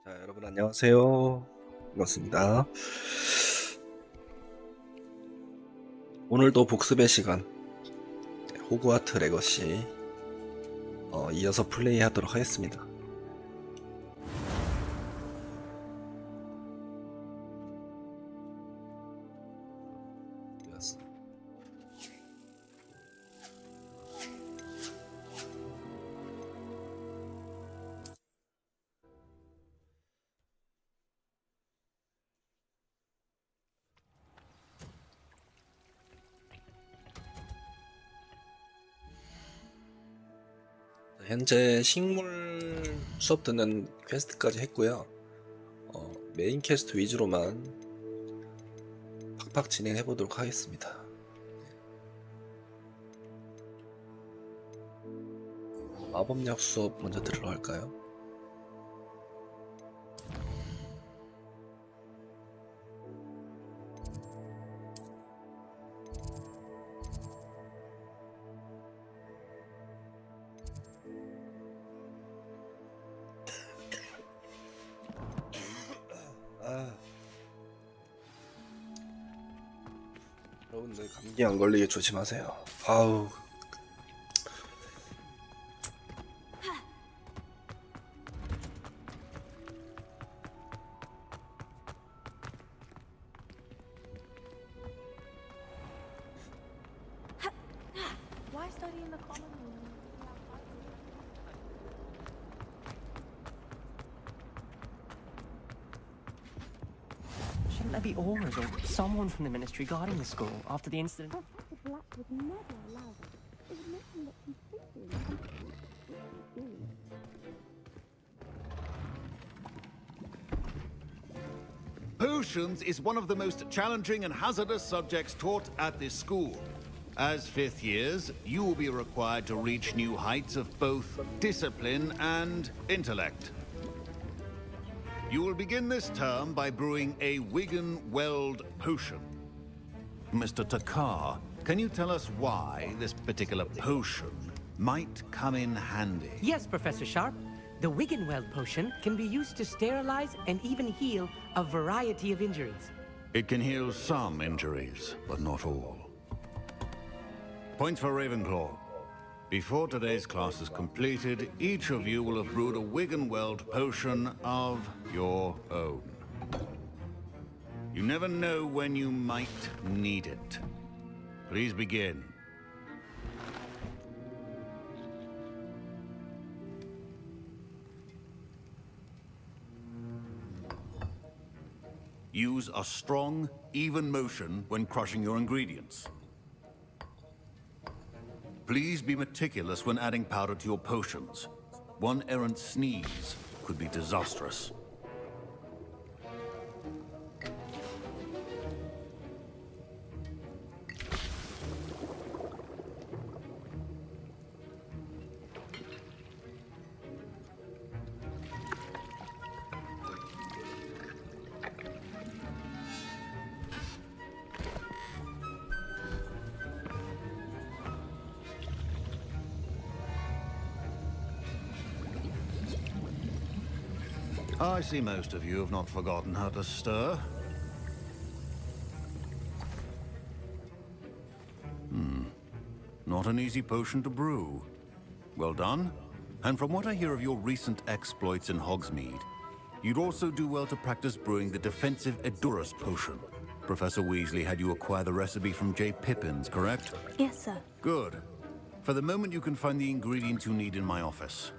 자, 여러분 안녕하세요. 반갑습니다. 오늘도 복습의 시간, 호그와트 레거시 이어서 플레이하도록 하겠습니다. 현재 식물 수업 듣는 퀘스트까지 했고요. 메인 퀘스트 위주로만 팍팍 진행해 보도록 하겠습니다. 마법약 수업 먼저 들으러 갈까요? 여러분들 감기 안 걸리게 조심하세요. 아우. Why study in the common room? Shouldn't there be aurors or someone from the ministry guarding the school after the incident? Professor Black would never allow this. It would make him look completely incompetent. Potions is one of the most challenging and hazardous subjects taught at this school. As fifth years, you will be required to reach new heights of both discipline and intellect. You will begin this term by brewing a Wigan-Weld potion. Mr. Takar, can you tell us why this particular potion might come in handy? Yes, Professor Sharp. The Wigan-Weld potion can be used to sterilize and even heal a variety of injuries. It can heal some injuries, but not all. Points for Ravenclaw. Before today's class is completed, each of you will have brewed a Wigan-Weld potion of your own. You never know when you might need it. Please begin. Use a strong, even motion when crushing your ingredients. Please be meticulous when adding powder to your potions. One errant sneeze could be disastrous. I see most of you have not forgotten how to stir. Not an easy potion to brew. Well done. And from what I hear of your recent exploits in Hogsmeade, you'd also do well to practice brewing the defensive Edurus potion. Professor Weasley had you acquire the recipe from J. Pippins, correct? Yes, sir. Good. For the moment, you can find the ingredients you need in my office.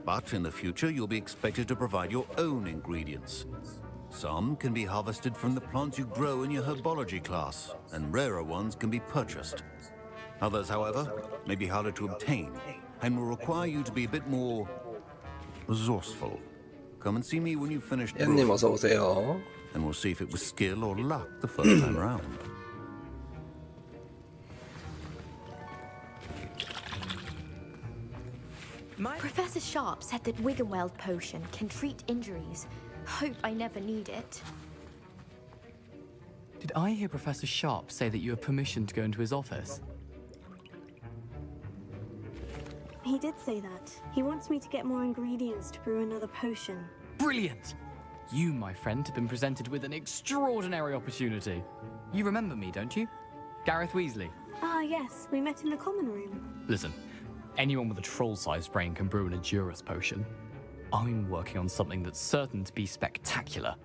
But in the future, you'll be expected to provide your own ingredients. Some can be harvested from the plants you grow in your herbology class, and rarer ones can be purchased. Others, however, may be harder to obtain, and will require you to be a bit more resourceful. Come and see me when you've finished 앤님 brewing, 어서 오세요. and we'll see if it was skill or luck the first time round. Professor Sharp said that Wigan-Weld potion can treat injuries. Hope I never need it. Did I hear Professor Sharp say that you have permission to go into his office? He did say that. He wants me to get more ingredients to brew another potion. Brilliant! You, my friend, have been presented with an extraordinary opportunity. You remember me, don't you? Gareth Weasley. Ah, yes, we met in the common room. Listen, anyone with a troll-sized brain can brew an Adurus potion. I'm working on something that's certain to be spectacular.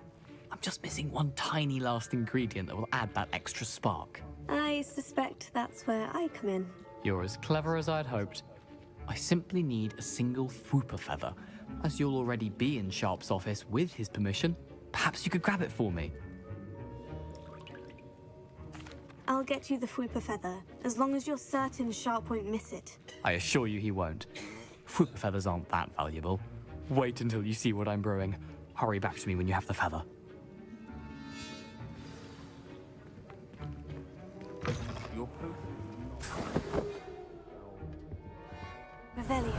I'm just missing one tiny last ingredient that will add that extra spark. I suspect that's where I come in. You're as clever as I'd hoped. I simply need a single Fwooper feather. As you'll already be in Sharp's office with his permission, perhaps you could grab it for me. I'll get you the Fwooper feather, as long as you're certain Sharp won't miss it. I assure you he won't. Fwooper feathers aren't that valuable. Wait until you see what I'm brewing. Hurry back to me when you have the feather. Revelio.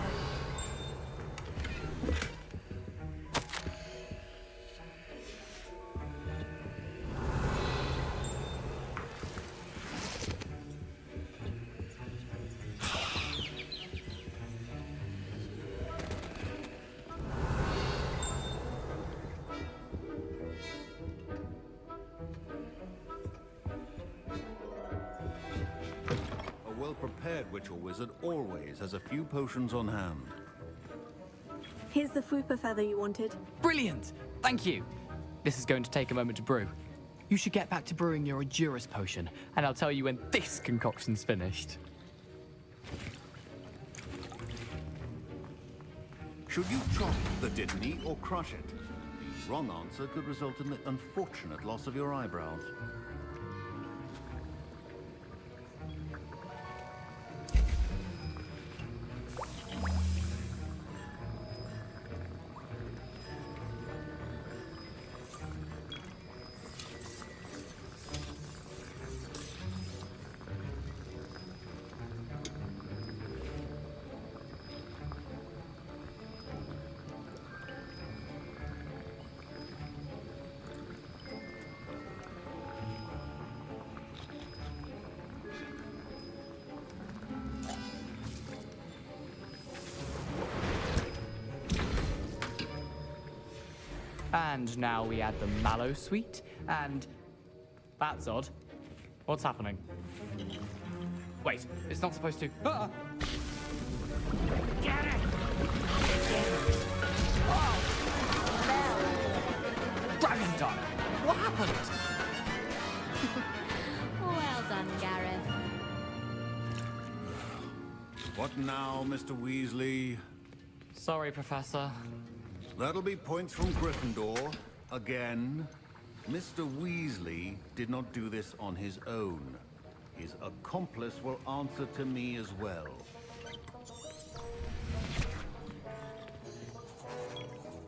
A well-prepared witch or wizard always has a few potions on hand. Here's the Fwooper feather you wanted. Brilliant! Thank you! This is going to take a moment to brew. You should get back to brewing your Adurus potion, and I'll tell you when this concoction's finished. Should you chop the dittany or crush it? The wrong answer could result in the unfortunate loss of your eyebrows. And now we add the mallow sweet, and... That's odd. What's happening? Wait, it's not supposed to... Ah! Get it! Oh! Dragon Dart! What happened? Well done, Gareth. What now, Mr. Weasley? Sorry, Professor. That'll be points from Gryffindor. Again. Mr. Weasley did not do this on his own. His accomplice will answer to me as well.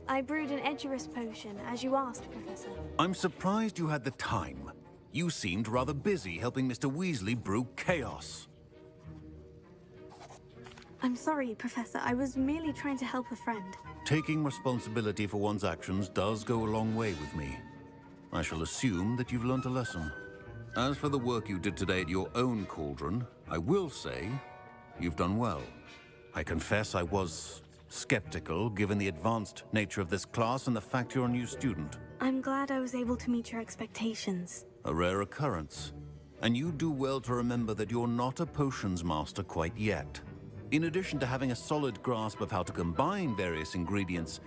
I brewed an Edurus potion, as you asked, Professor. I'm surprised you had the time. You seemed rather busy helping Mr. Weasley brew chaos. I'm sorry, Professor. I was merely trying to help a friend. Taking responsibility for one's actions does go a long way with me. I shall assume that you've learnt a lesson. As for the work you did today at your own cauldron, I will say you've done well. I confess I was skeptical, given the advanced nature of this class and the fact you're a new student. I'm glad I was able to meet your expectations. A rare occurrence. And you do well to remember that you're not a potions master quite yet. In addition to having a solid grasp of how to combine various ingredients,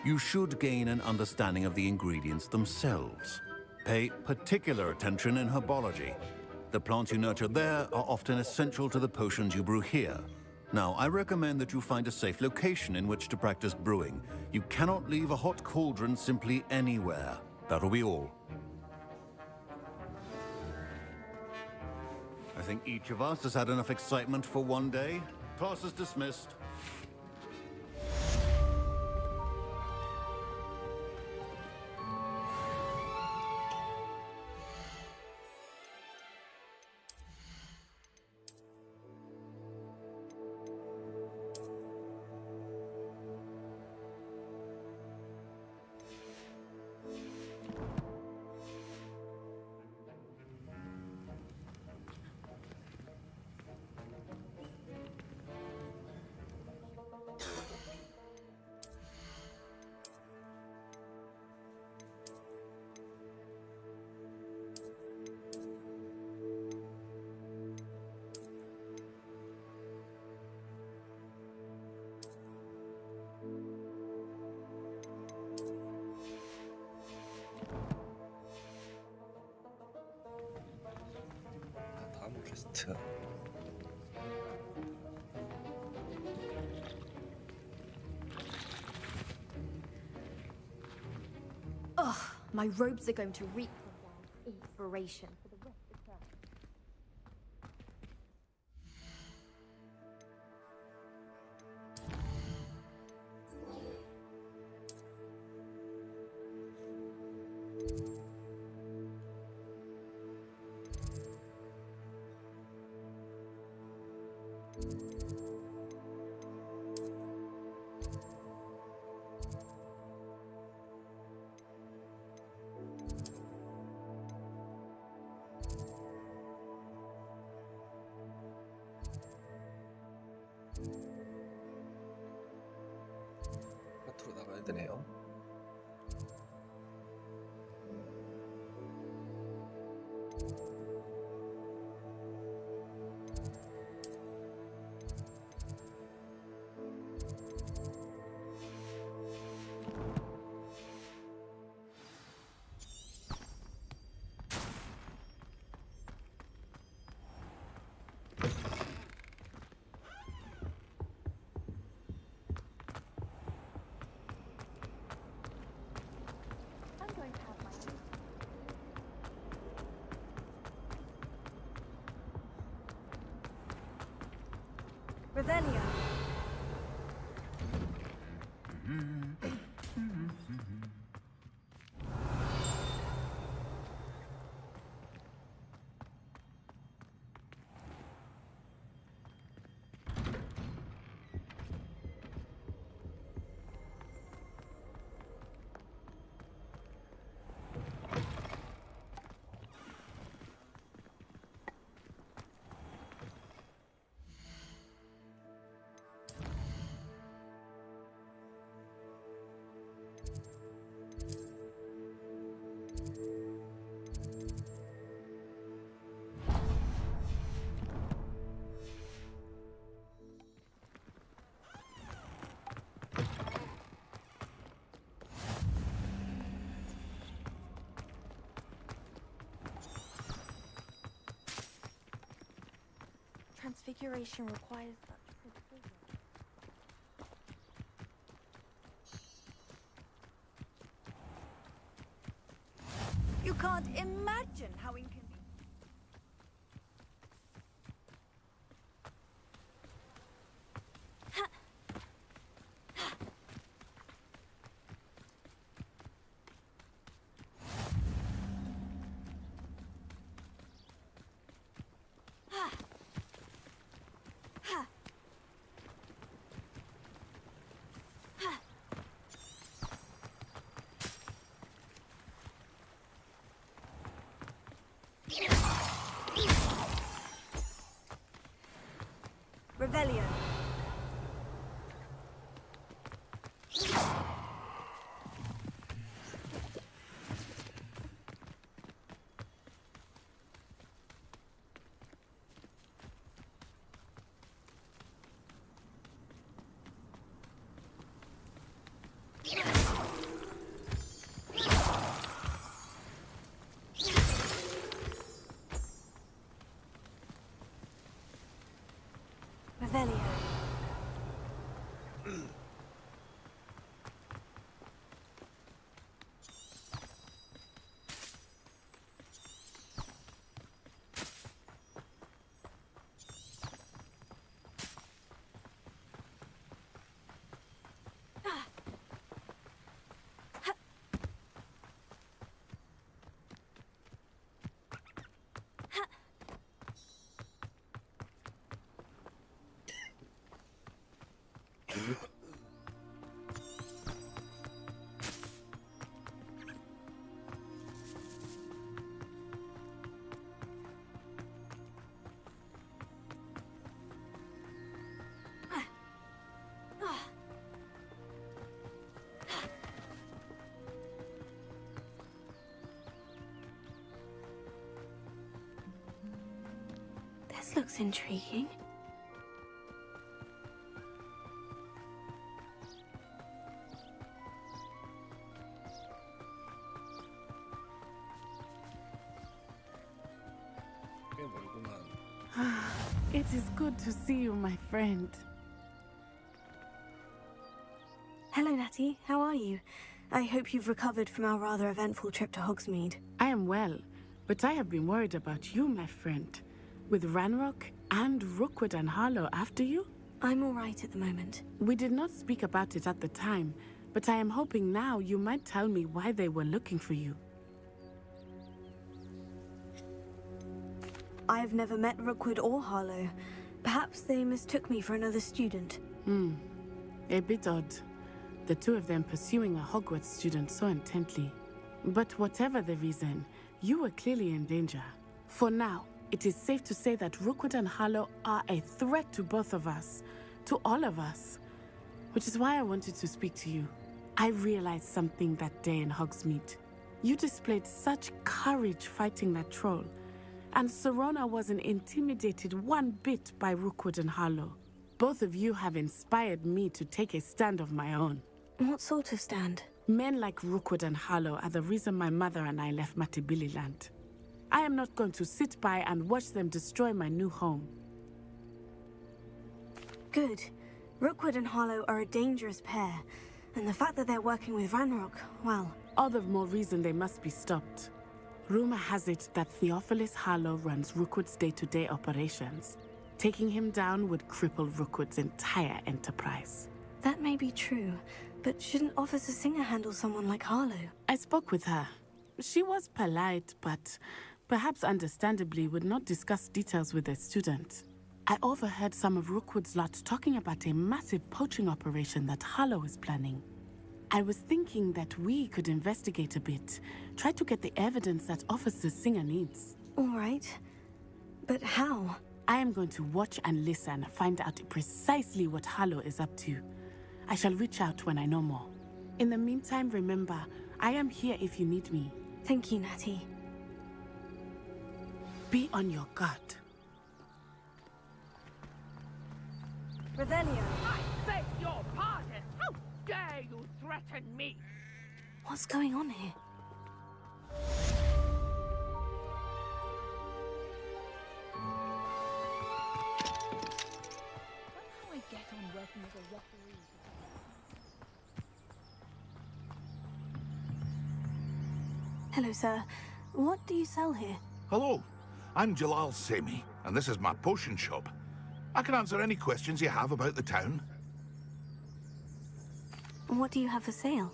you should gain an understanding of the ingredients themselves. Pay particular attention in herbology. The plants you nurture there are often essential to the potions you brew here. Now, I recommend that you find a safe location in which to practice brewing. You cannot leave a hot cauldron simply anywhere. That'll be all. I think each of us has had enough excitement for one day. Class is dismissed. 호그와트. Ugh, my robes are going to reek of inspiration for the rest of the term. 바깥으로 나가야 되네요. I'm going to have my Revelio. Transfiguration requires such precision. You can't imagine how inconvenient. Revelio. Revelio. This looks intriguing. 꽤 멀구만. It is good to see you, my friend. Hello, Natty. How are you? I hope you've recovered from our rather eventful trip to Hogsmeade. I am well, but I have been worried about you, my friend. With Ranrock and Rookwood and Harlow after you? I'm all right at the moment. We did not speak about it at the time, but I am hoping now you might tell me why they were looking for you. I have never met Rookwood or Harlow. Perhaps they mistook me for another student. A bit odd. The two of them pursuing a Hogwarts student so intently. But whatever the reason, you were clearly in danger. For now, it is safe to say that Rookwood and Harlow are a threat to both of us. To all of us. Which is why I wanted to speak to you. I realized something that day in Hogsmeade. You displayed such courage fighting that troll. And Serona wasn't intimidated one bit by Rookwood and Harlow. Both of you have inspired me to take a stand of my own. What sort of stand? Men like Rookwood and Harlow are the reason my mother and I left Matabeleland. I am not going to sit by and watch them destroy my new home. Good. Rookwood and Harlow are a dangerous pair. And the fact that they're working with Ranrock, well... All the more reason they must be stopped. Rumor has it that Theophilus Harlow runs Rookwood's day-to-day operations. Taking him down would cripple Rookwood's entire enterprise. That may be true, but shouldn't Officer Singer handle someone like Harlow? I spoke with her. She was polite, but perhaps understandably would not discuss details with a student. I overheard some of Rookwood's lot talking about a massive poaching operation that Harlow is planning. I was thinking that we could investigate a bit, try to get the evidence that Officer Singer needs. All right. But how? I am going to watch and listen, find out precisely what Harlow is up to. I shall reach out when I know more. In the meantime, remember, I am here if you need me. Thank you, Natty. Be on your guard. Revelio. I beg your pardon! How dare you threaten me? What's going on here? How I get on working as a referee. Hello, sir. What do you sell here? Hello, I'm Jalal Semi, and this is my potion shop. I can answer any questions you have about the town. What do you have for sale?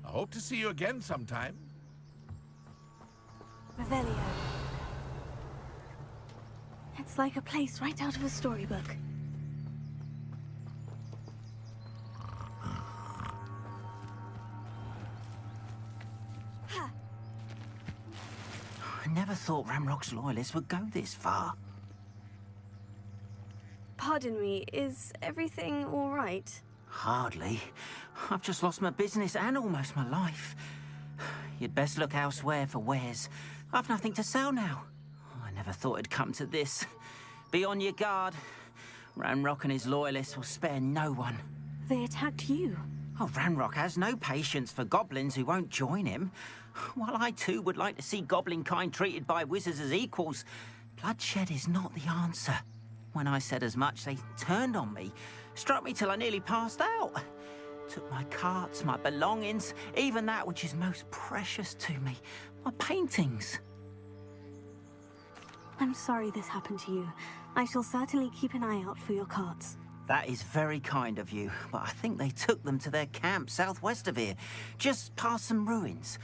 I hope to see you again sometime. Revelio. It's like a place right out of a storybook. I never thought Ramrock's loyalists would go this far. Pardon me, is everything all right? Hardly. I've just lost my business and almost my life. You'd best look elsewhere for wares. I've nothing to sell now. I never thought it'd come to this. Be on your guard. Ranrock and his loyalists will spare no one. They attacked you. Oh, Ranrock has no patience for goblins who won't join him. While I too would like to see goblin kind treated by wizards as equals, bloodshed is not the answer. When I said as much, they turned on me, struck me till I nearly passed out. Took my carts, my belongings, even that which is most precious to me, my paintings. I'm sorry this happened to you. I shall certainly keep an eye out for your carts. That is very kind of you, but I think they took them to their camp southwest of here, just past some ruins.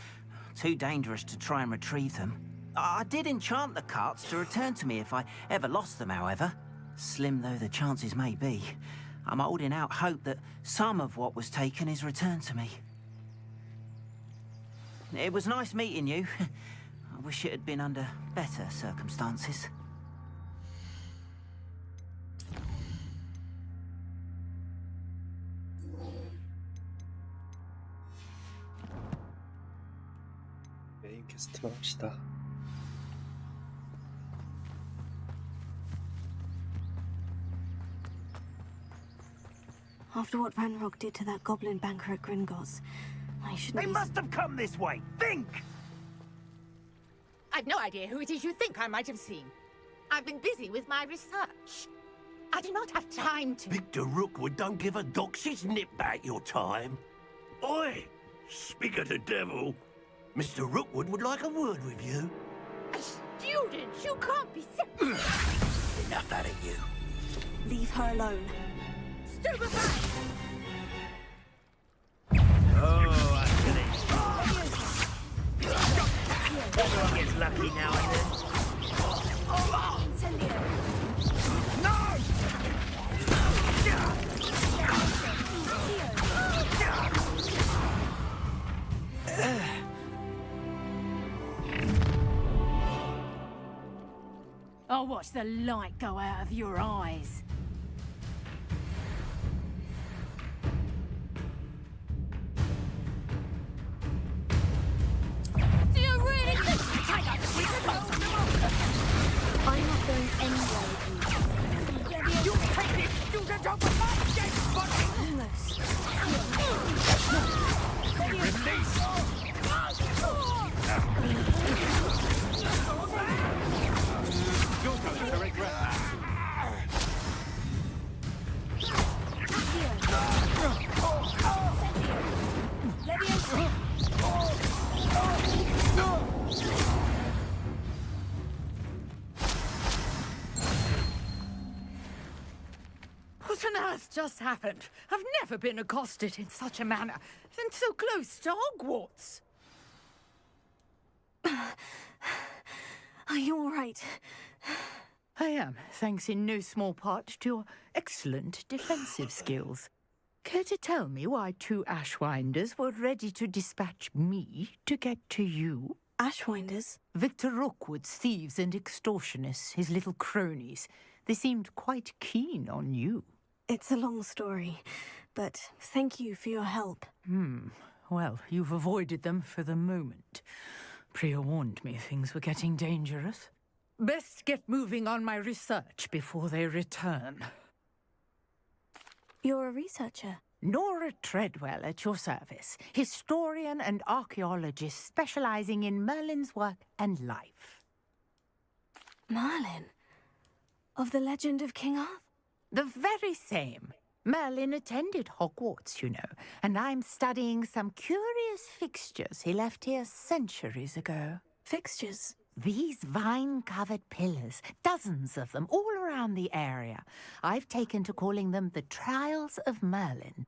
Too dangerous to try and retrieve them. I did enchant the carts to return to me if I ever lost them, however. Slim though the chances may be, I'm holding out hope that some of what was taken is returned to me. It was nice meeting you. I wish it had been under better circumstances. 메인 퀘스트만 합시다. After what Ranrock did to that goblin banker at Gringotts, I shouldn't They be... must have come this way. Think! I've no idea who it is you think I might have seen. I've been busy with my research. I do not have time to... Victor Rookwood don't give a dox's nip back your time. Oi! Speak of the devil. Mr. Rookwood would like a word with you. A student? You can't be so... Enough out of you. Leave her alone. Stupefy! Oh, I get it. Everyone gets lucky now and then. I'll watch the light go out of your eyes. Do you really think you take up I'm not going anywhere with you. You take this student over my dead body! You're going to regret that. What on earth just happened? I've never been accosted in such a manner, and so close to Hogwarts. Are you all right? I am, thanks in no small part to your excellent defensive skills. Care to tell me why two Ashwinders were ready to dispatch me to get to you? Ashwinders? Victor Rookwood's thieves and extortionists, his little cronies. They seemed quite keen on you. It's a long story, but thank you for your help. Well, you've avoided them for the moment. Priya warned me things were getting dangerous. Best get moving on my research before they return. You're a researcher? Nora Treadwell at your service, historian and archaeologist specializing in Merlin's work and life. Merlin? Of the legend of King Arthur? The very same. Merlin attended Hogwarts, you know, and I'm studying some curious fixtures he left here centuries ago. Fixtures? These vine-covered pillars, dozens of them, all around the area. I've taken to calling them the Trials of Merlin.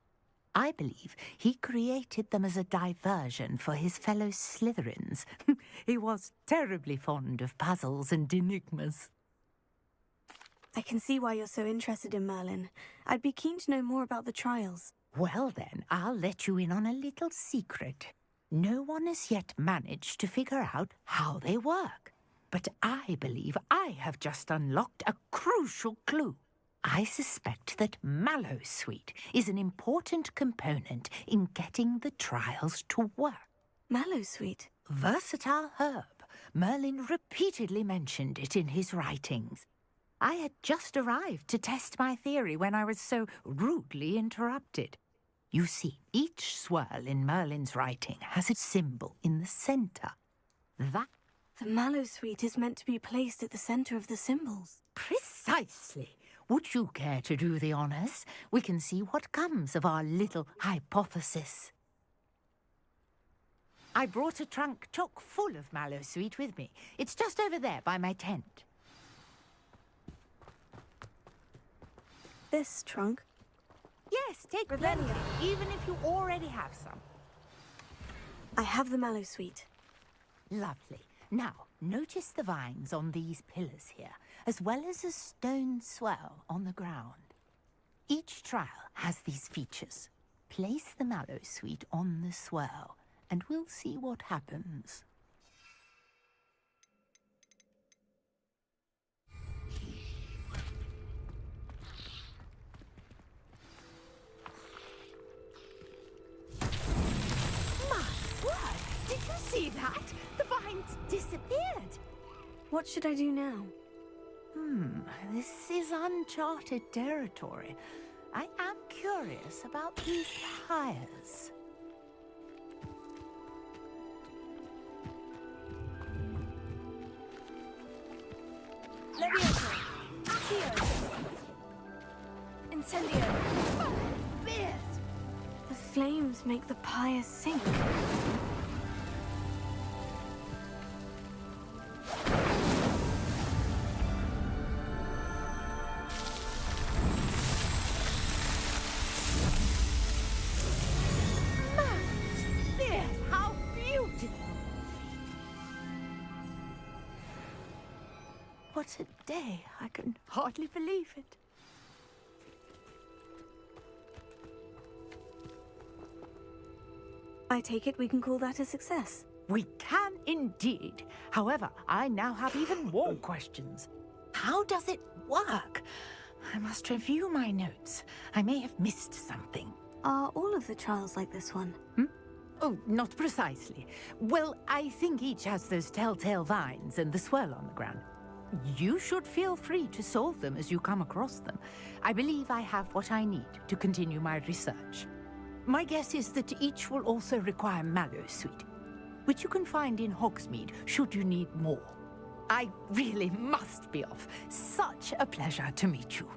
I believe he created them as a diversion for his fellow Slytherins. He was terribly fond of puzzles and enigmas. I can see why you're so interested in Merlin. I'd be keen to know more about the trials. Well then, I'll let you in on a little secret. No one has yet managed to figure out how they work. But I believe I have just unlocked a crucial clue. I suspect that Mallowsweet is an important component in getting the trials to work. Mallowsweet? Versatile herb. Merlin repeatedly mentioned it in his writings. I had just arrived to test my theory when I was so rudely interrupted. You see, each swirl in Merlin's writing has a symbol in the center. That... The Mallowsweet is meant to be placed at the center of the symbols. Precisely. Would you care to do the honors? We can see what comes of our little hypothesis. I brought a trunk chock full of Mallowsweet with me. It's just over there by my tent. This trunk? Yes, take plenty, even if you already have some. I have the Mallowsweet. Lovely. Now, notice the vines on these pillars here, as well as a stone swirl on the ground. Each trial has these features. Place the Mallowsweet on the swirl, and we'll see what happens. Did you see that? The vines disappeared. What should I do now? This is uncharted territory. I am curious curious about these pyres. Levioso. Accio. Incendio. Fierce. The flames make the pyre sink. How beautiful! What a day. I can hardly believe it. I take it we can call that a success. We can indeed. However, I now have even more questions. How does it work? I must review my notes. I may have missed something. Are all of the trials like this one? Oh, not precisely. Well, I think each has those telltale vines and the swirl on the ground. You should feel free to solve them as you come across them. I believe I have what I need to continue my research. My guess is that each will also require mallow sweet, which you can find in Hogsmeade should you need more. I really must be off. Such a pleasure to meet you.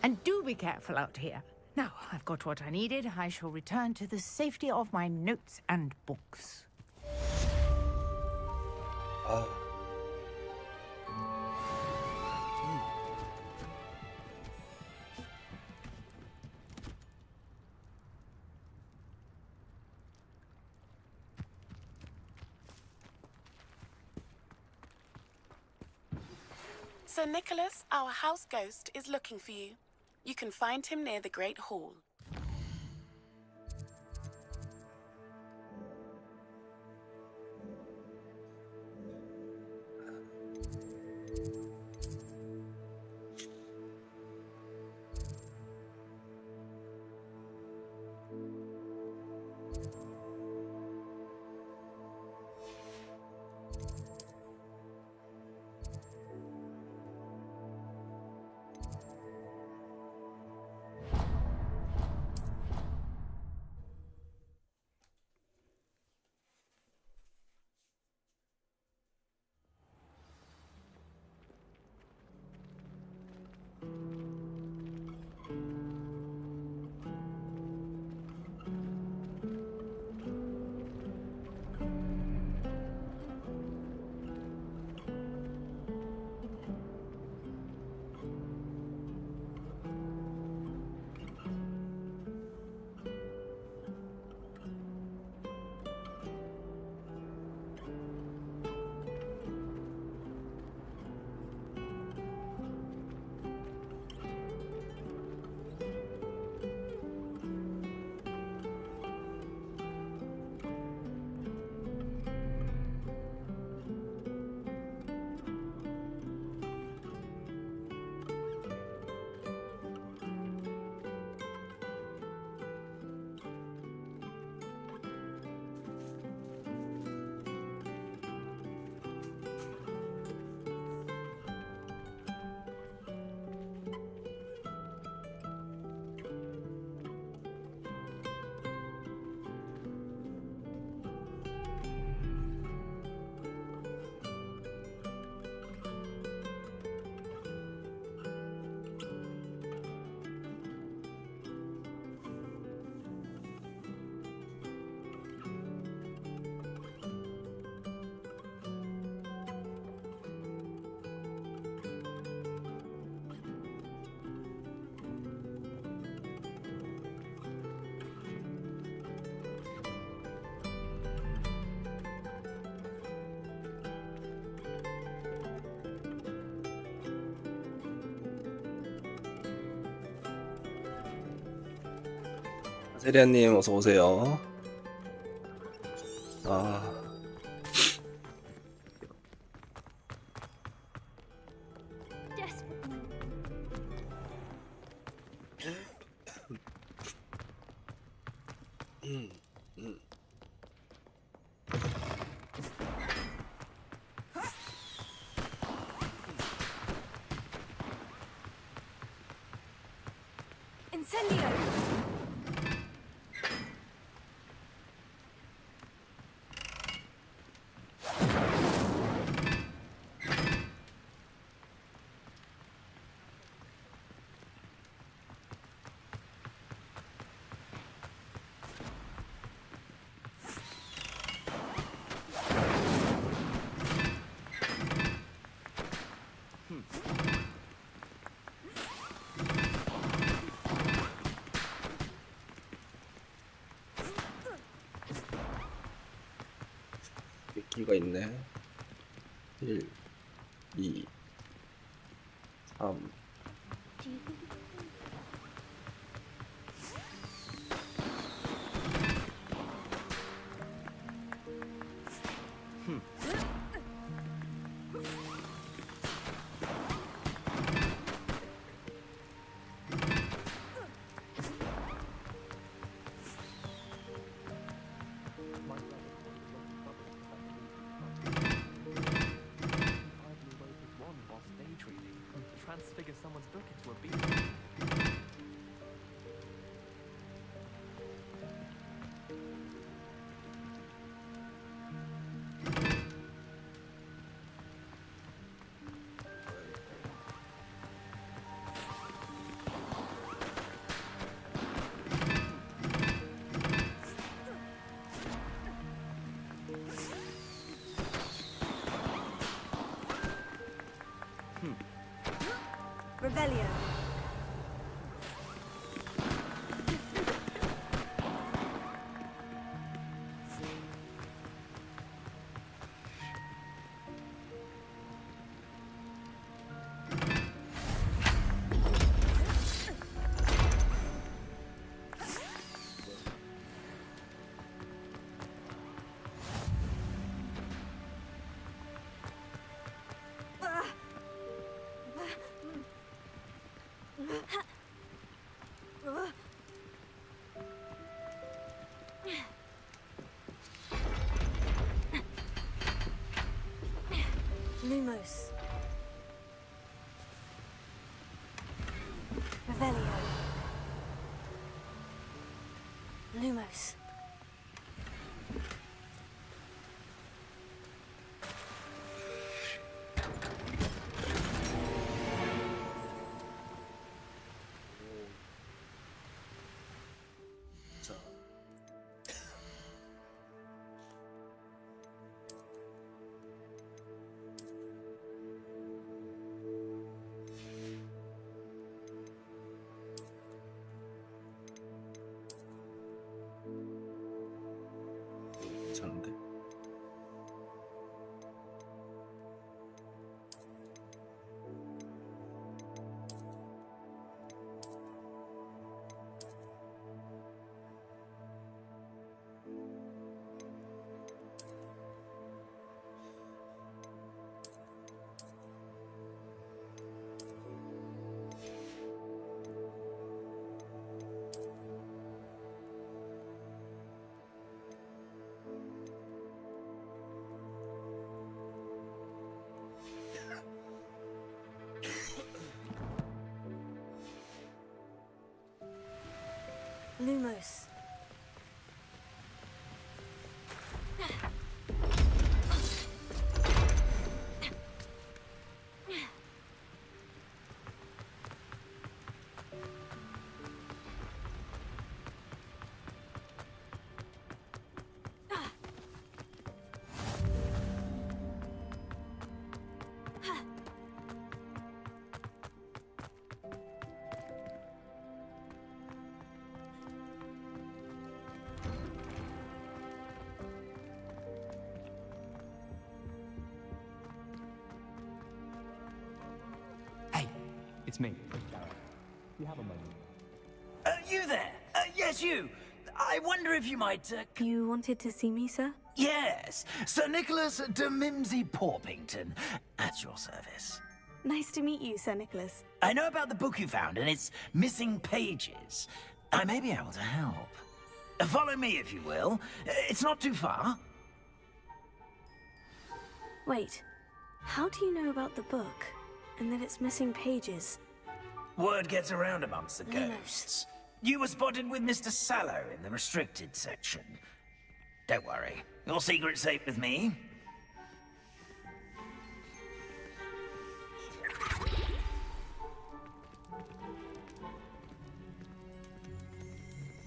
And do be careful out here. Now, I've got what I needed. I shall return to the safety of my notes and books. Sir Nicholas, our house ghost, is looking for you. You can find him near the Great Hall. 세리아님 어서 오세요. 아. Incendio! 끼가 있네. 1, 2, 3. Transfigure someone's book into a beast. Revelio. Lumos. Revelio. Lumos. 자. 괜찮은데? Lumos. It's me. You have a moment. You there? Yes, you. I wonder if you might, You wanted to see me, sir? Yes, Sir Nicholas de Mimsy Porpington, at your service. Nice to meet you, Sir Nicholas. I know about the book you found and its missing pages. I may be able to help. Follow me, if you will. It's not too far. Wait, how do you know about the book? And that it's missing pages? Word gets around amongst the Lumos. ghosts. You were spotted with Mr. Sallow in the restricted section. Don't worry, your secret's safe with me.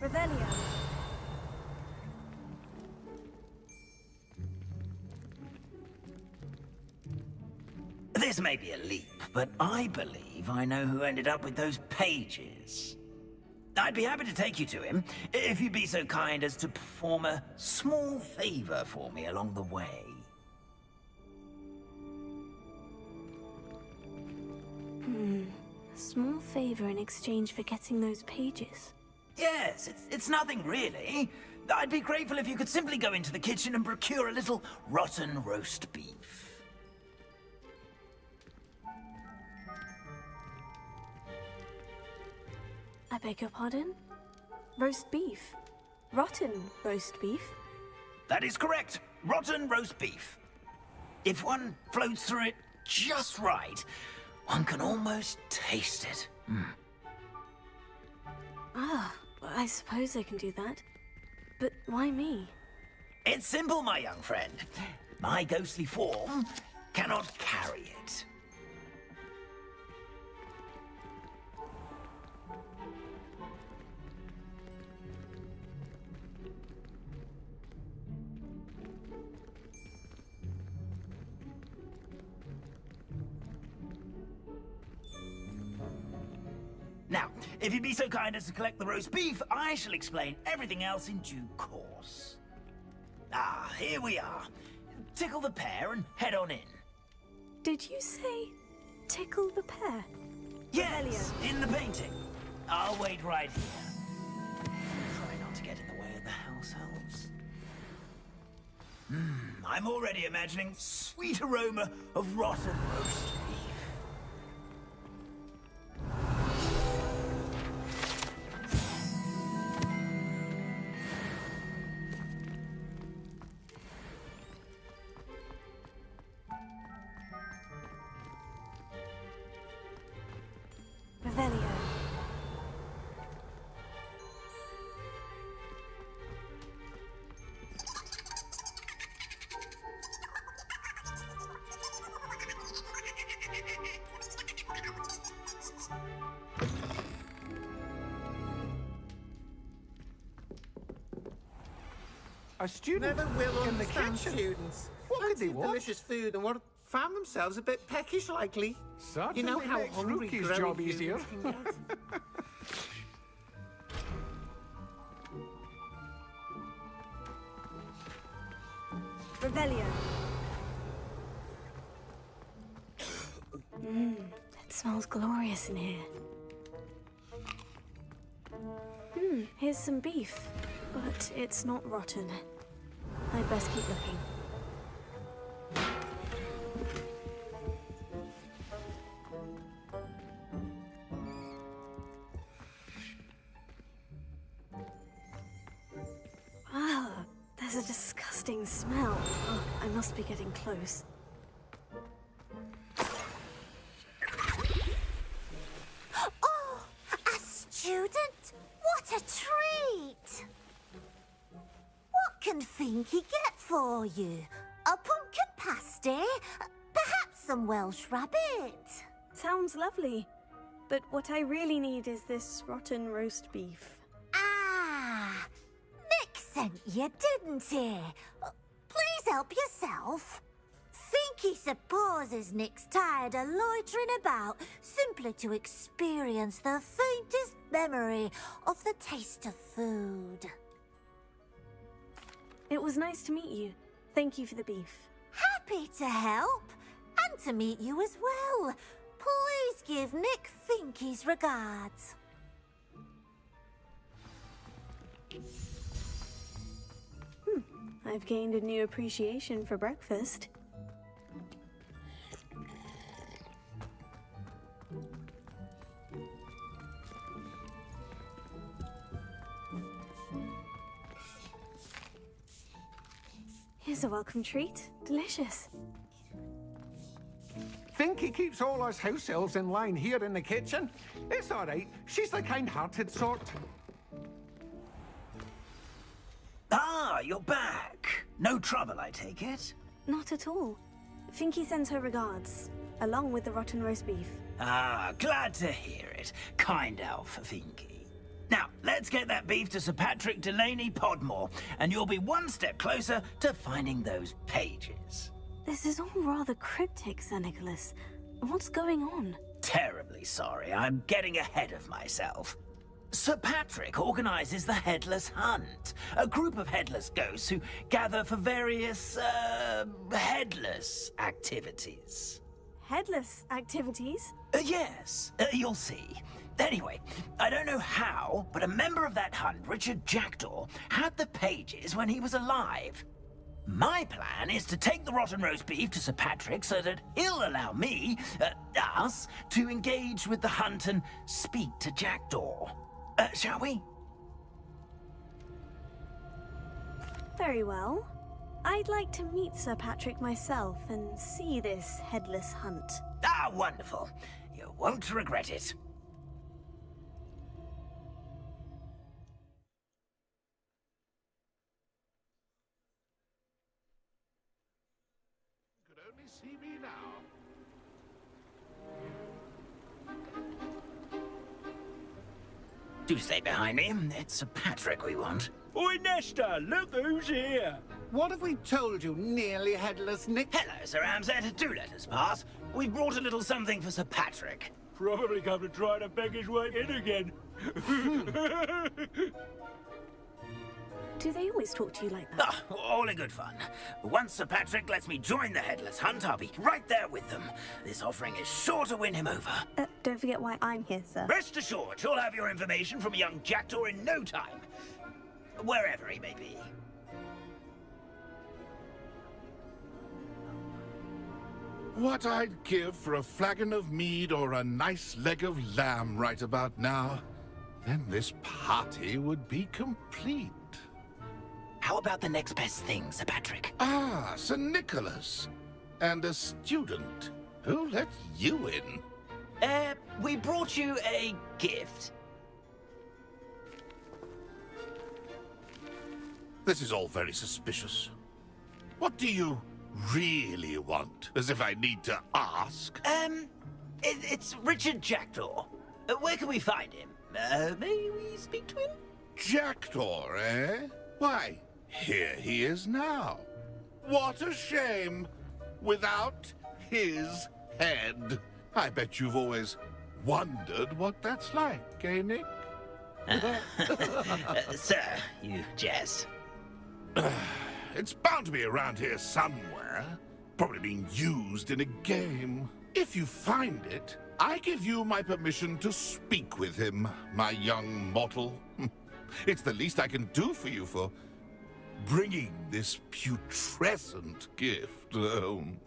Revelio. This may be a leap, but I believe I know who ended up with those pages. I'd be happy to take you to him, if you'd be so kind as to perform a small favor for me along the way. A small favor in exchange for getting those pages. Yes, it's nothing really. I'd be grateful if you could simply go into the kitchen and procure a little rotten roast beef. I beg your pardon? Roast beef? Rotten roast beef? That is correct. Rotten roast beef. If one floats through it just right, one can almost taste it. Ah, I suppose I can do that. But why me? It's simple, my young friend. My ghostly form cannot carry it. Now, if you'd be so kind as to collect the roast beef, I shall explain everything else in due course. Ah, here we are. Tickle the pear and head on in. Did you say tickle the pear? Yes, in the painting. I'll wait right here. Try not to get in the way of the house elves. I'm already imagining sweet aroma of rotten roast beef. Revelio. A student Never will in the understand kitchen. students. What could they Plenty of want? delicious food and found themselves a bit peckish likely. Certainly you know how makes hungry Rookie's growing job easier. humans can get. Revelio. It smells glorious in here. Here's some beef, but it's not rotten. I'd best keep looking. Ah, there's a disgusting smell. Oh, I must be getting close. Oh, a student? What a treat! What can Finky get for you? A pumpkin pasty? Perhaps some Welsh rabbit? Sounds lovely. But what I really need is this rotten roast beef. Ah, Nick sent you, didn't he? Please help yourself. Finky supposes Nick's tired of loitering about simply to experience the faintest memory of the taste of food. It was nice to meet you. Thank you for the beef. Happy to help, and to meet you as well. Please give Nick Finky's regards. I've gained a new appreciation for breakfast. Here's a welcome treat. Delicious. Finky keeps all us house elves in line here in the kitchen. It's all right. She's the kind-hearted sort. Ah, you're back. No trouble, I take it? Not at all. Finky sends her regards, along with the rotten roast beef. Ah, glad to hear it. Kind elf, Finky. Now, let's get that beef to Sir Patrick Delaney Podmore, and you'll be one step closer to finding those pages. This is all rather cryptic, Sir Nicholas. What's going on? Terribly sorry, I'm getting ahead of myself. Sir Patrick organizes the Headless Hunt, a group of headless ghosts who gather for various, headless activities. Headless activities? Yes, you'll see. Anyway, I don't know how, but a member of that hunt, Richard Jackdaw, had the pages when he was alive. My plan is to take the rotten roast beef to Sir Patrick so that he'll allow me, us, to engage with the hunt and speak to Jackdaw. Shall we? Very well. I'd like to meet Sir Patrick myself and see this headless hunt. Ah, wonderful. You won't regret it. You could only see me now. Do stay behind me. It's Sir Patrick we want. Oi, Nesta, look who's here. What have we told you, nearly headless Nick? Hello, Sir Amset. Do let us pass. We've brought a little something for Sir Patrick. Probably come to try to beg his way in again. Do they always talk to you like that? Ah, all in good fun. Once Sir Patrick lets me join the Headless Hunt, I'll be right there with them. This offering is sure to win him over. Don't forget why I'm here, sir. Rest assured, you'll have your information from a young Jackdaw in no time. Wherever he may be. What I'd give for a flagon of mead or a nice leg of lamb right about now. Then this party would be complete. How about the next best thing, Sir Patrick? Ah, Sir Nicholas. And a student. Who let you in? We brought you a gift. This is all very suspicious. What do you really want? As if I need to ask? It's Richard Jackdaw. Where can we find him? May we speak to him? Jackdaw, eh? Why, here he is now. What a shame. Without his head. I bet you've always wondered what that's like, eh, Nick? Sir, you jest. It's bound to be around here somewhere. Probably being used in a game. If you find it, I give you my permission to speak with him, my young mortal. It's the least I can do for you for bringing this putrescent gift home.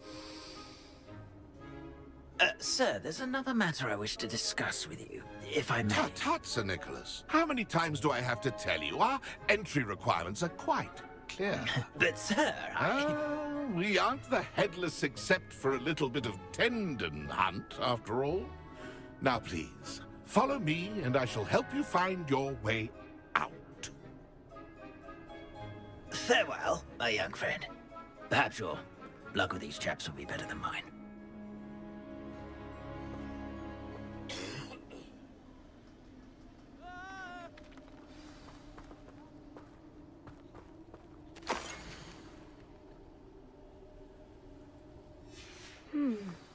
Sir, there's another matter I wish to discuss with you, if I may. Tut, Sir Nicholas. How many times do I have to tell you? Our entry requirements are quite clear. But, sir, we aren't the headless except for a little bit of tendon hunt, after all. Now, please, follow me, and I shall help you find your way out. Farewell, my young friend. Perhaps your luck with these chaps will be better than mine.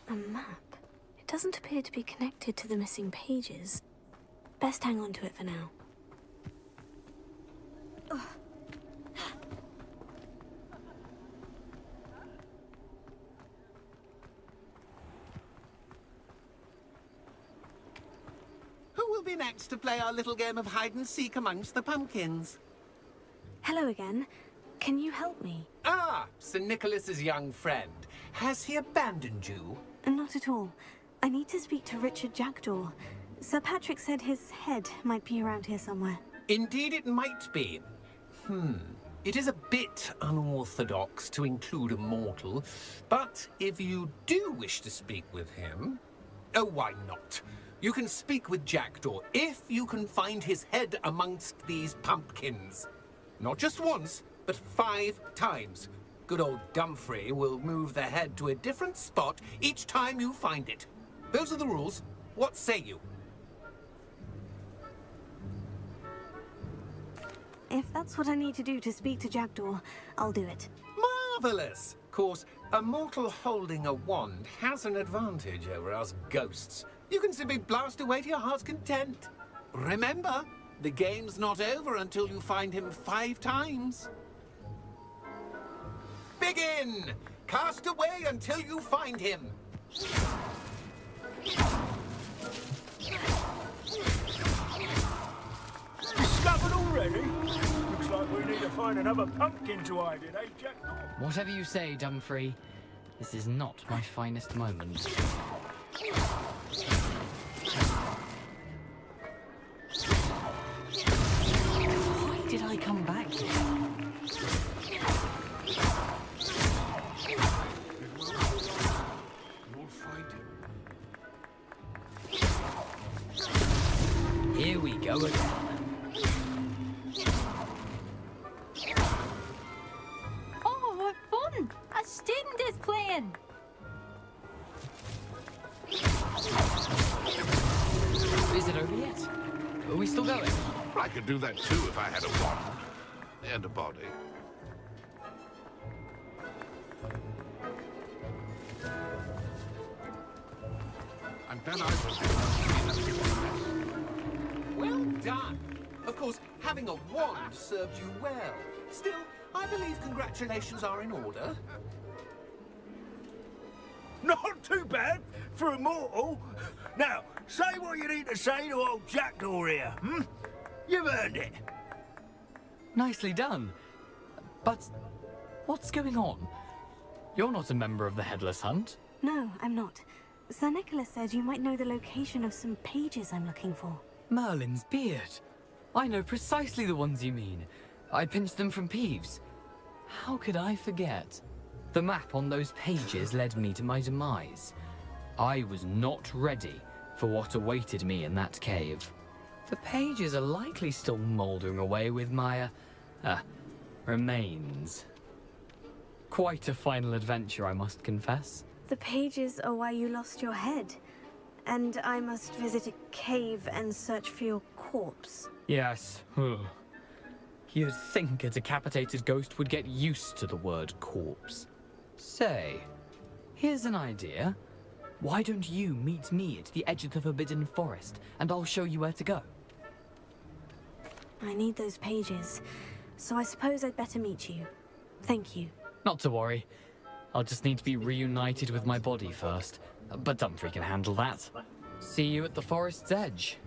A map. It doesn't appear to be connected to the missing pages. Best hang on to it for now. Who will be next to play our little game of hide-and-seek amongst the pumpkins? Hello again. Can you help me? Ah, Sir Nicholas's young friend. Has he abandoned you? Not at all. I need to speak to Richard Jackdaw. Sir Patrick said his head might be around here somewhere. Indeed it might be. It is a bit unorthodox to include a mortal, but if you do wish to speak with him... Oh, why not? You can speak with Jackdaw if you can find his head amongst these pumpkins. Not just once, but 5 times. Good old Dumfrey will move the head to a different spot each time you find it. Those are the rules. What say you? If that's what I need to do to speak to Jackdaw, I'll do it. Marvelous! Of course, a mortal holding a wand has an advantage over us ghosts. You can simply blast away to your heart's content. Remember, the game's not over until you find him 5 times. Begin! Cast away until you find him. Discovered already? Looks like we need to find another pumpkin to hide in, eh, Jackdaw? Whatever you say, Dumfrey. This is not my finest moment. Why did I come back here? You'll find him. Here we go again. Oh, what fun! A student is playing! Is it over yet? Are we still going? I could do that too if I had a wand and a body. I'm glad I was Well done. Of course, having a wand served you well. Still, I believe congratulations are in order. Not too bad for a mortal. Now, say what you need to say to old Jackdaw here, hmm? You've earned it. Nicely done. But what's going on? You're not a member of the Headless Hunt. No, I'm not. Sir Nicholas said you might know the location of some pages I'm looking for. Merlin's beard. I know precisely the ones you mean. I pinched them from Peeves. How could I forget? The map on those pages led me to my demise. I was not ready for what awaited me in that cave. The pages are likely still mouldering away with my, remains. Quite a final adventure, I must confess. The pages are why you lost your head. And I must visit a cave and search for your corpse. Yes. You'd think a decapitated ghost would get used to the word corpse. Say, here's an idea. Why don't you meet me at the edge of the Forbidden Forest, and I'll show you where to go? I need those pages, so I suppose I'd better meet you. Thank you. Not to worry. I'll just need to be reunited with my body first. But Dumfrey can handle that. See you at the forest's edge.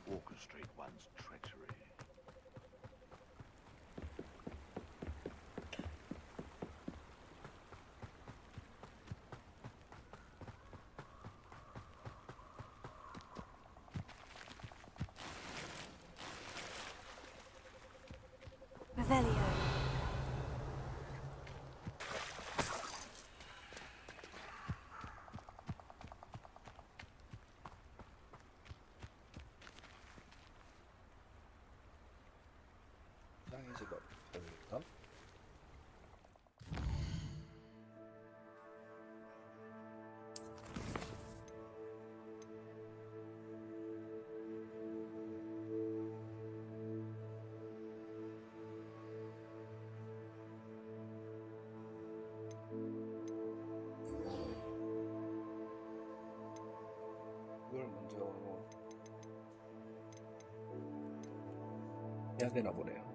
orchestrate one's treachery. Revelio. 땅의 제법 별까? 이걸 먼저 해야 되나 보네요.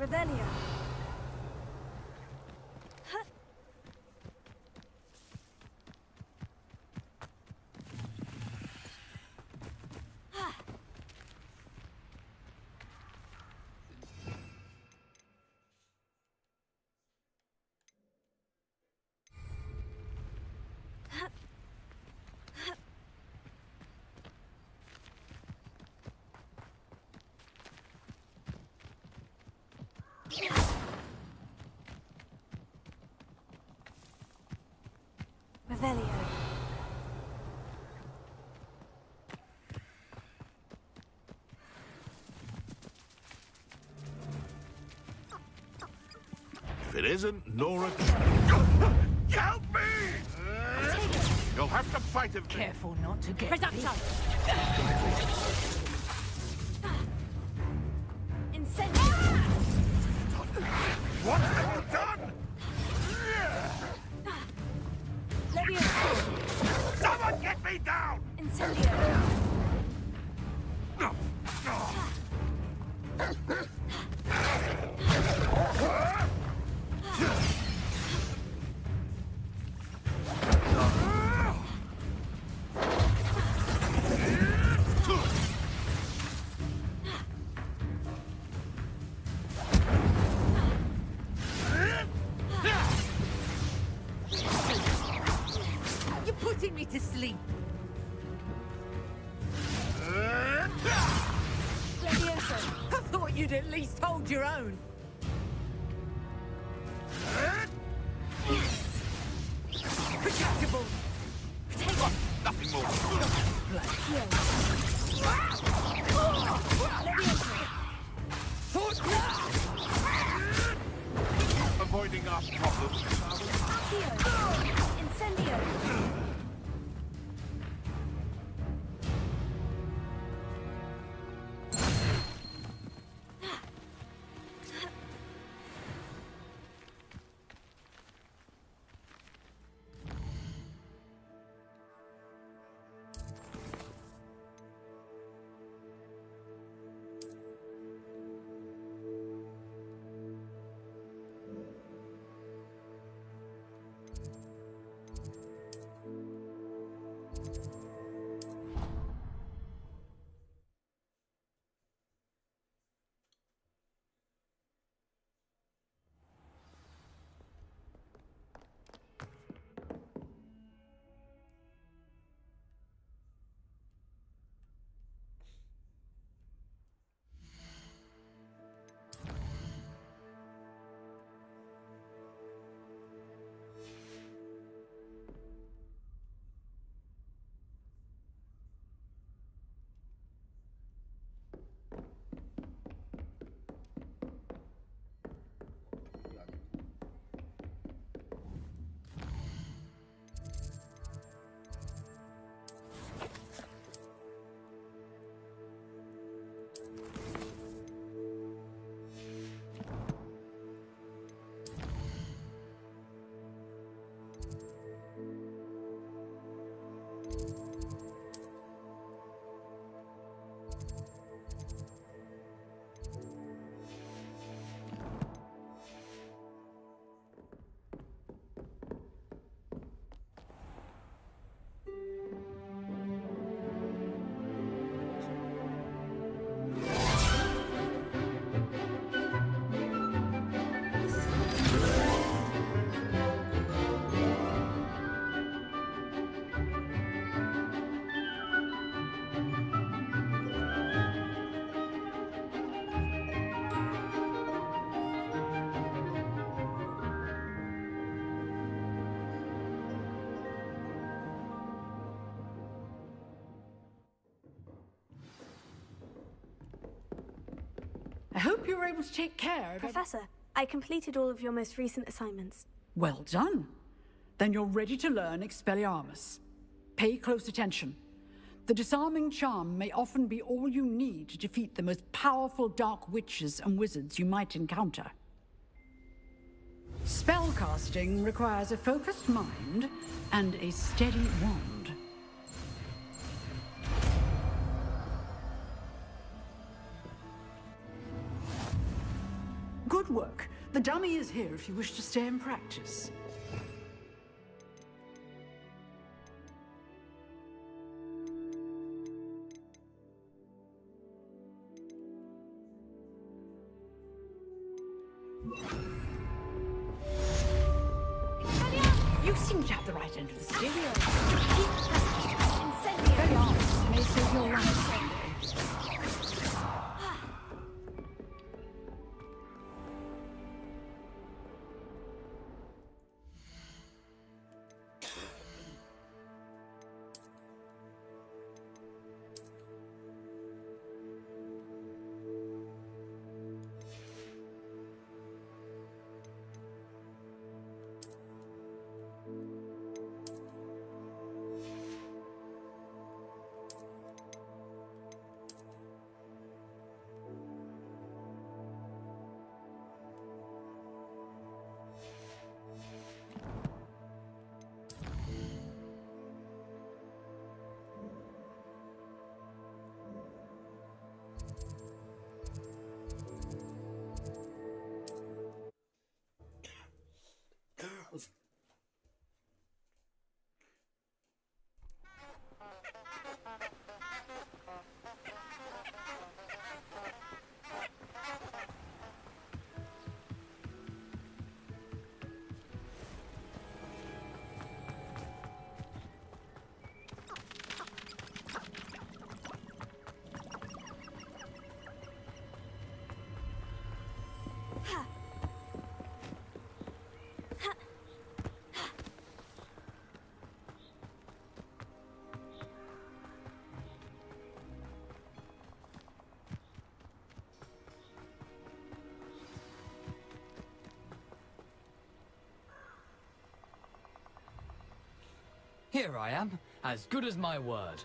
Revelio. Revelio. If it isn't Nora... Help me! You'll have to fight him. Careful not to get Reduction. Incendio. What have you done? Levioso. Someone get me down! Incendio. You're putting me to sleep. Levioso. I thought you'd at least hold your own. Projectable. Nothing more. Avoiding our problems. Incendio. hope you were able to take care of... Professor, I completed all of your most recent assignments. Well done. Then you're ready to learn Expelliarmus. Pay close attention. The disarming charm may often be all you need to defeat the most powerful dark witches and wizards you might encounter. Spellcasting requires a focused mind and a steady wand. Good work. The dummy is here if you wish to stay and practice. You seem to have the right end of the stick. Expelliarmus may save your life someday. Here I am, as good as my word.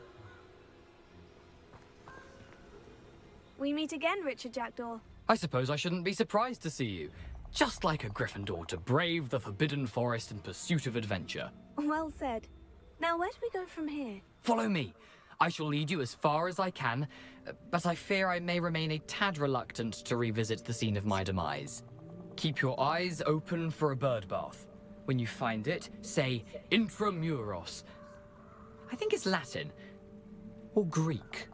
We meet again, Richard Jackdaw. I suppose I shouldn't be surprised to see you. Just like a Gryffindor to brave the Forbidden Forest in pursuit of adventure. Well said. Now, where do we go from here? Follow me. I shall lead you as far as I can, but I fear I may remain a tad reluctant to revisit the scene of my demise. Keep your eyes open for a bird bath. When you find it, say intramuros. I think it's Latin. Or Greek.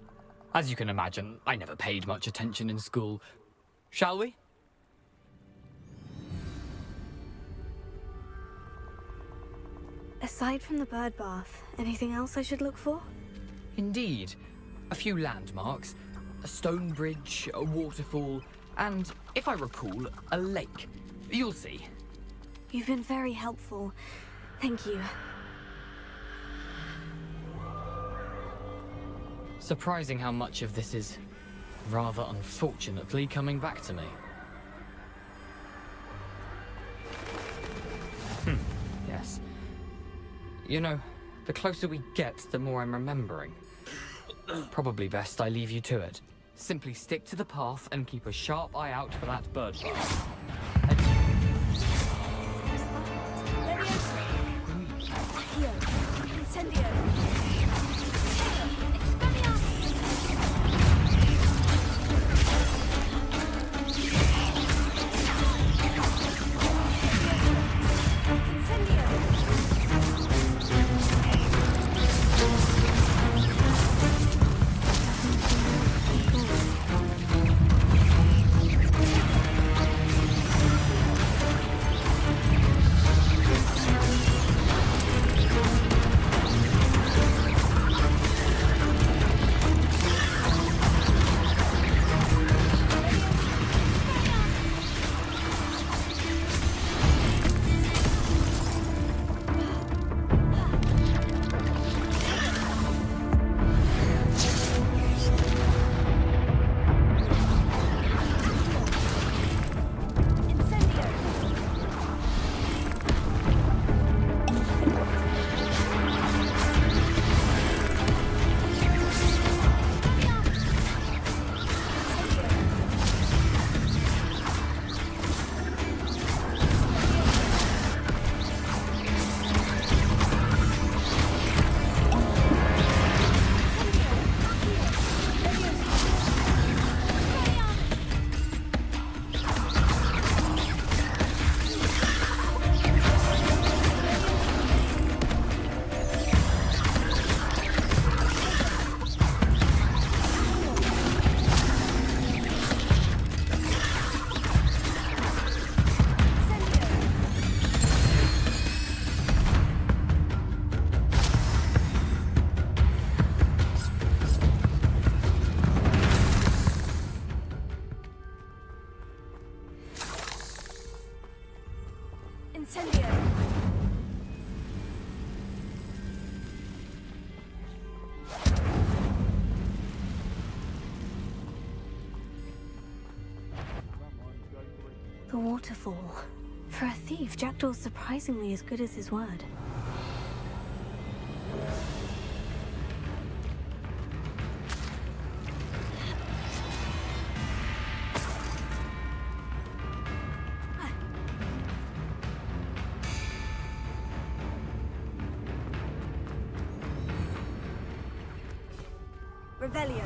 As you can imagine, I never paid much attention in school. Shall we? Aside from the bird bath, anything else I should look for? Indeed. A few landmarks. A stone bridge, a waterfall, and, if I recall, a lake. You'll see. You've been very helpful. Thank you. Surprising how much of this is, rather unfortunately, coming back to me. Yes. You know, the closer we get, the more I'm remembering. Probably best I leave you to it. Simply stick to the path and keep a sharp eye out for that bird bath. Incendio. The waterfall. For a thief, Jackdaw's surprisingly as good as his word. Revelio.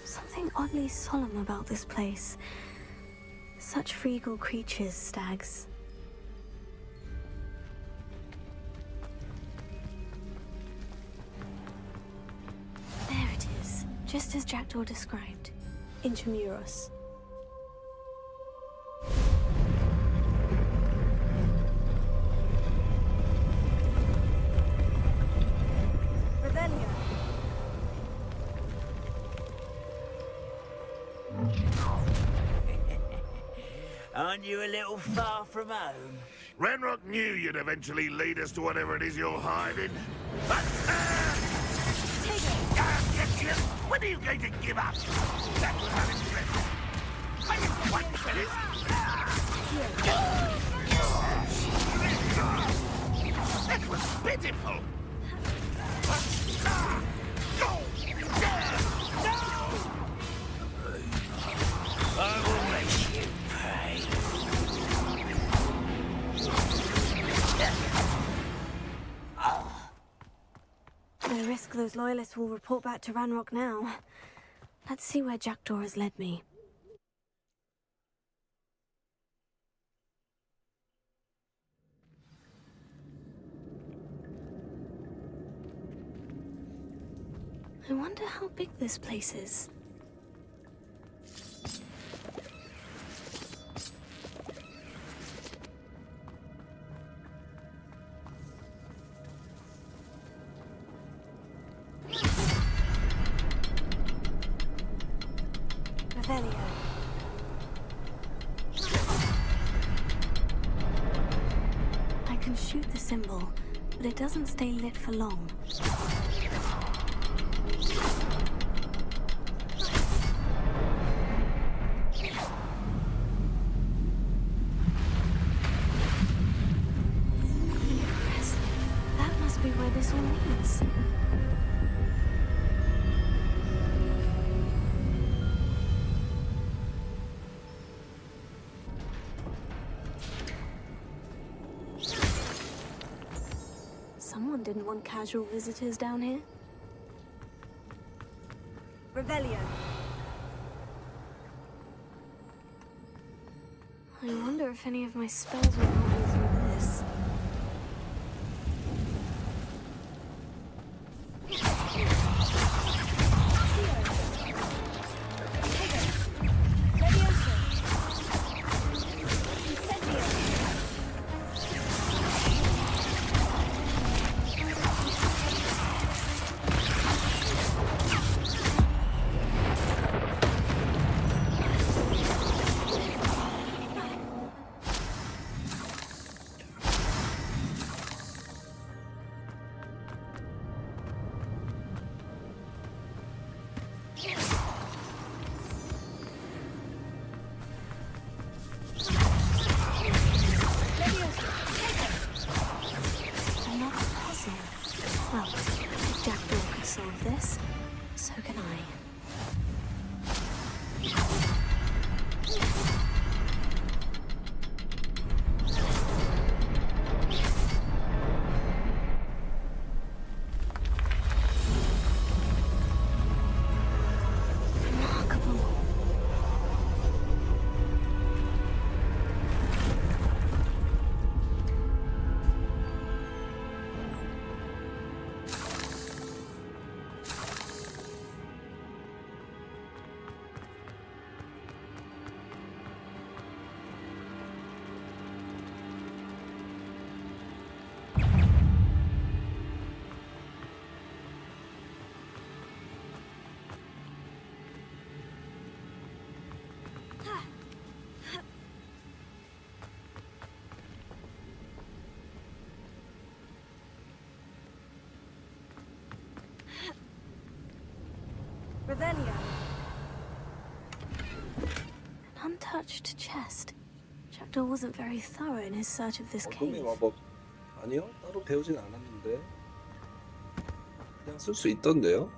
Something oddly solemn about this place. Such regal creatures, stags. There it is, just as Jackdaw described. Intramuros. Revelio. Aren't you a little far from home? Renrock knew you'd eventually lead us to whatever it is you're hiding. But, when are you going to give up? That was unimpressive. I didn't quite finish. That was pitiful. I will make you pay. No risk those loyalists will report back to Ranrock now. Let's see where Jackdaw has led me. I wonder how big this place is. Revelio. I can shoot the symbol, but it doesn't stay lit for long. Impressive. That must be where this all leads. Someone didn't want casual visitors down here. Revelio. I wonder if any of my spells will help me through this. Revelio. An untouched chest. Jackdaw wasn't very thorough in his search of this 어둠의 cave. 마법 아니요? 따로 배우진 않았는데 그냥 쓸 수 있던데요?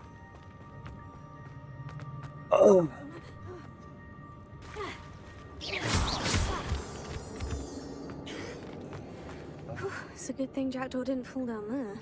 It's a good thing Jackdaw didn't fall down there.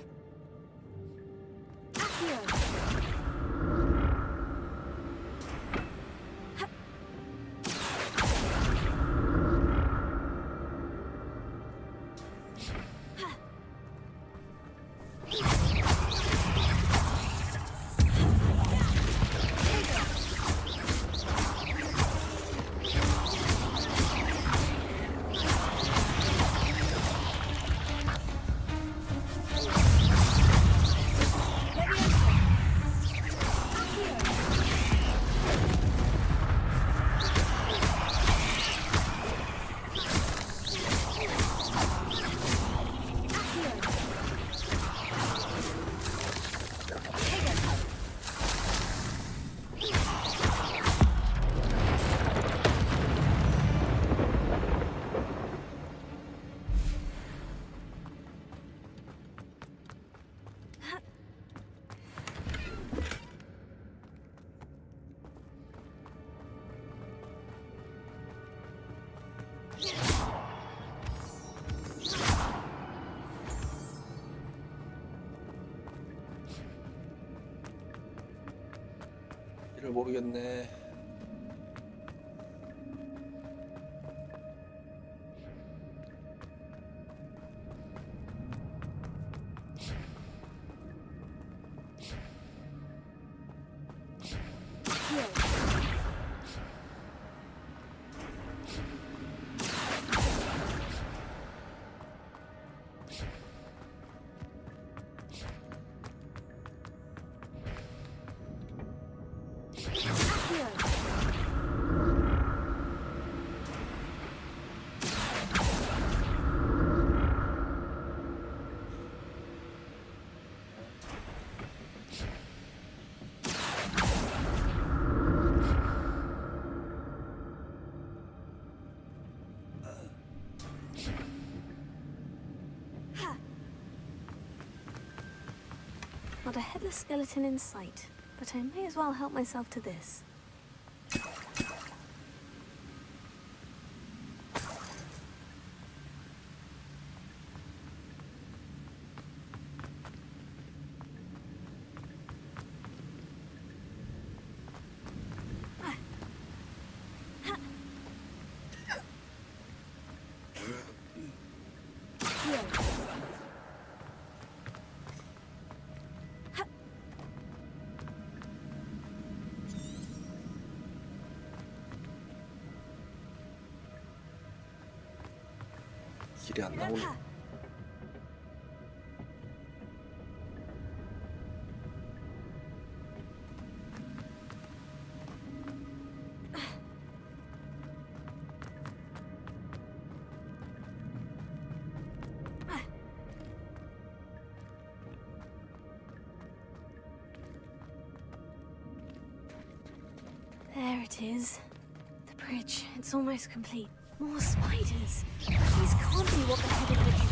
길을 모르겠네. Not a headless skeleton in sight, but I may as well help myself to this. 길이 안 나오네. There it is. The bridge. It's almost complete. More spiders. These can't be what the head of the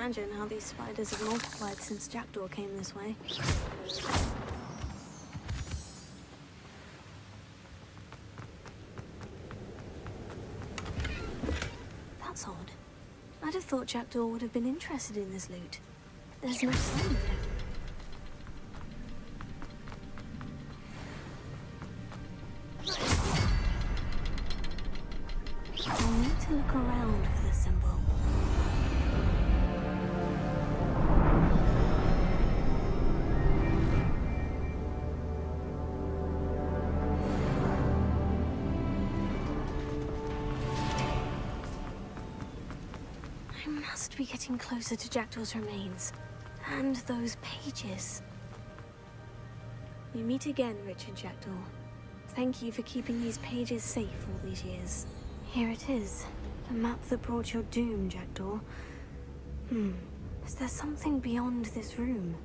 imagine how these spiders have multiplied since Jackdaw came this way. That's odd. I'd have thought Jackdaw would have been interested in this loot. There's no sign of him. I'll need to look around for the symbol. I must be getting closer to Jackdaw's remains. And those pages. We meet again, Richard Jackdaw. Thank you for keeping these pages safe all these years. Here it is. The map that brought your doom, Jackdaw. Is there something beyond this room?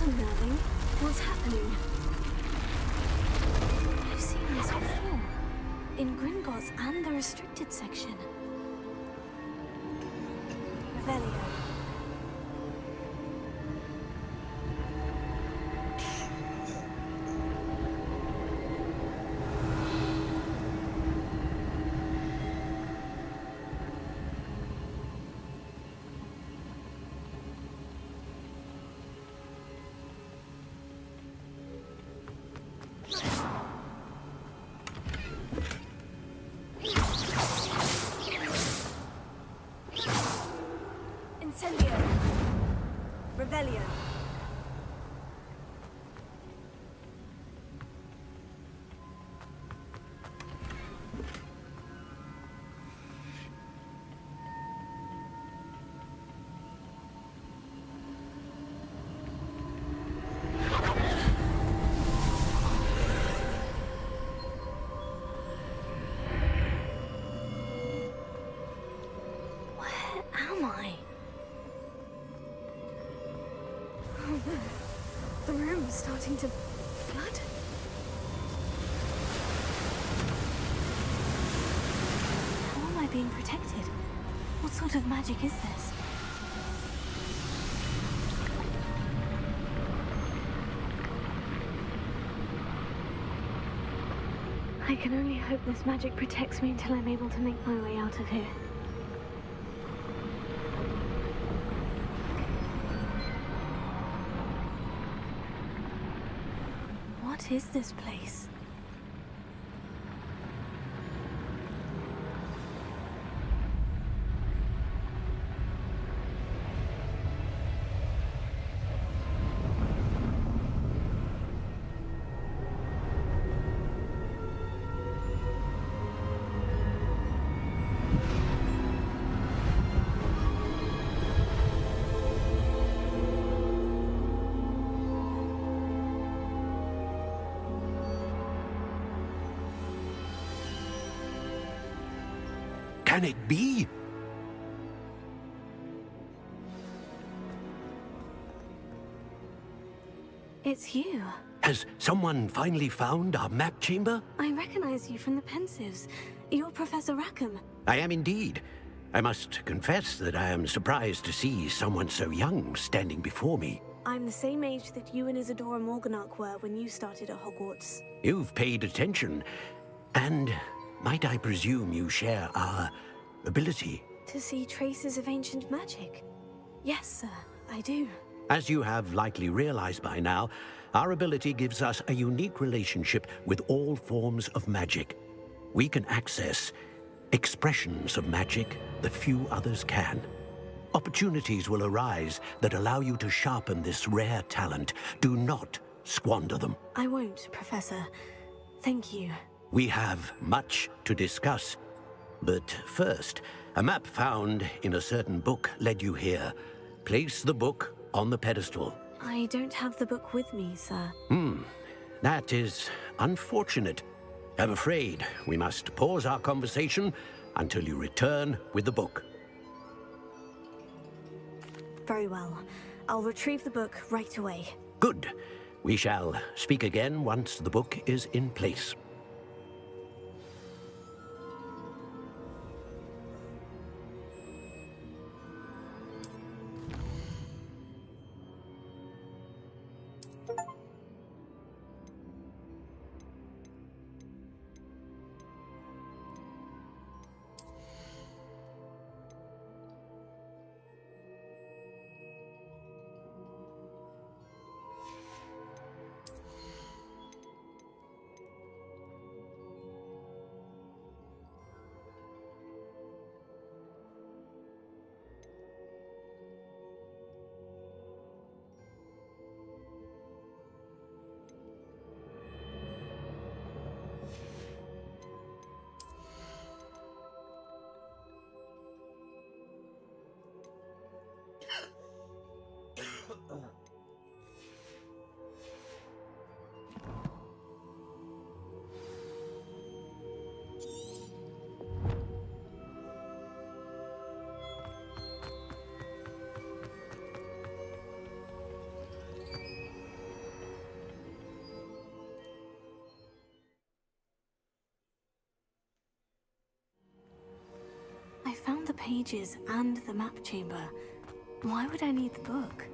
unnerving. What's happening? I've seen this before. In Gringotts and the restricted section. Revelio. Incendio. Revelio. Where am I? The room is starting to flood. How am I being protected? What sort of magic is this? I can only hope this magic protects me until I'm able to make my way out of here. What is this place? Can it be? It's you. Has someone finally found our map chamber? I recognize you from the Pensives. You're Professor Rackham. I am indeed. I must confess that I am surprised to see someone so young standing before me. I'm the same age that you and Isadora Morganach were when you started at Hogwarts. You've paid attention. And might I presume you share our ability? To see traces of ancient magic? Yes, sir, I do. As you have likely realized by now, our ability gives us a unique relationship with all forms of magic. We can access expressions of magic that few others can. Opportunities will arise that allow you to sharpen this rare talent. Do not squander them. I won't, Professor. Thank you. We have much to discuss. But first, a map found in a certain book led you here. Place the book on the pedestal. I don't have the book with me, sir. That is unfortunate. I'm afraid we must pause our conversation until you return with the book. Very well. I'll retrieve the book right away. Good. We shall speak again once the book is in place. I found the pages and the map chamber. Why would I need the book?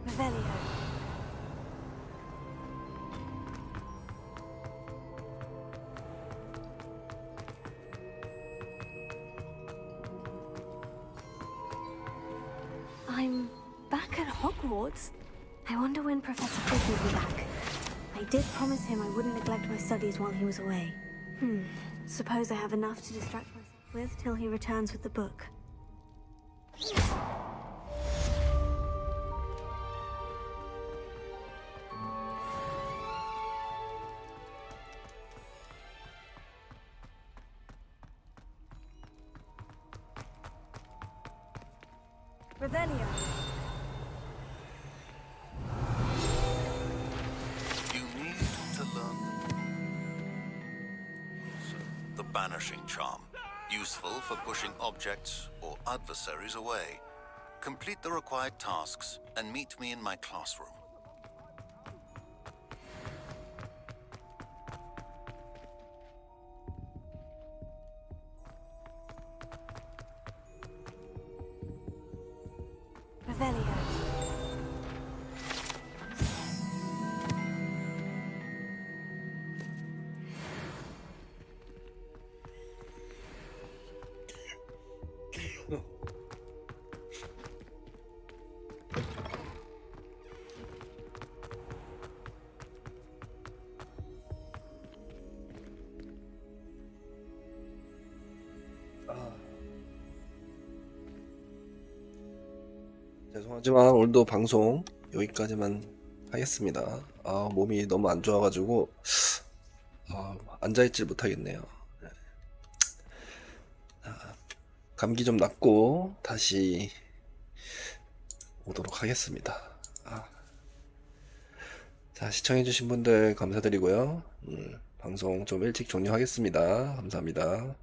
Revelio. I'm back at Hogwarts. I wonder when Professor Fig will be back. I did promise him I wouldn't neglect my studies while he was away. Suppose I have enough to distract myself with till he returns with the book. Revelio. You need to learn the banishing charm, useful for pushing objects or adversaries away. Complete the required tasks and meet me in my classroom. Revelio. 죄송하지만 오늘도 방송 여기까지만 하겠습니다. 몸이 너무 안 좋아가지고 앉아있질 못하겠네요. 감기 좀 낫고 다시 오도록 하겠습니다. 자, 시청해주신 분들 감사드리고요. 방송 좀 일찍 종료하겠습니다. 감사합니다.